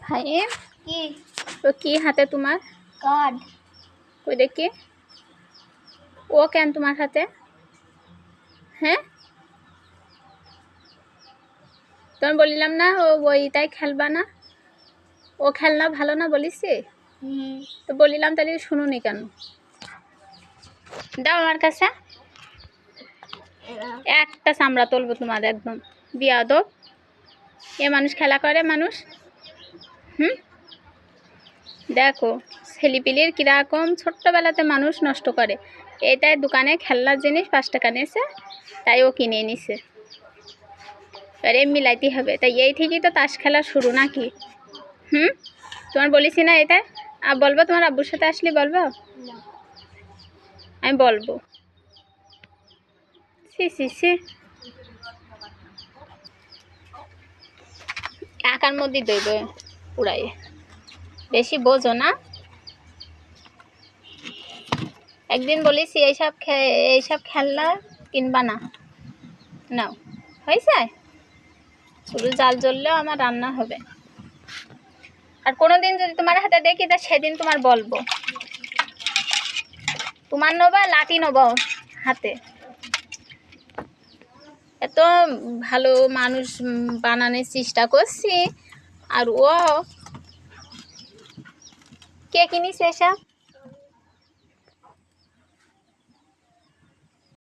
ফাহিম কি তো কি হাতে তোমার? কার্ড। কই দেখি। ও কেন তোমার হাতে? হ্যাঁ, তোমার বলিলাম না ও বইটাই খেলবা না, ও খেলনা ভালো না বলিছি তো বলিলাম, তাহলে শুনুনি কেন? দাও আমার কাছে, একটা চামড়া তুলবো তোমার একদম। বিয়াদব, এ মানুষ খেলা করে মানুষ। দেখো ছেলেপিলির কিরকম ছোট্টবেলাতে মানুষ নষ্ট করে। এটাই দোকানে খেলনার জিনিস 5 টাকা নিয়েছে, তাই ও কিনে নিছে। আরে মিলাইতে হবে, তাই এই থেকেই তো তাস খেলা শুরু নাকি? তোমার বলিস না এটা? আর বলবো তোমার আব্বুর সাথে আসলে বলবো? আমি বলবো। সি সি সি, একার মধ্যে দেব উড়াই, বেশি বোঝো না। একদিন বলেছি এইসব খেলনা কিনবা না, নাও হয়েছে। শুধু জাল জ্বললেও আমার রান্না হবে। আর কোনোদিন যদি তোমার হাতে দেখি তা সেদিন তোমার বলবো। তোমার নেবা লাঠি নেব হাতে। এত ভালো মানুষ বানানোর চেষ্টা করছি, আর ও কে কিনিস এসব?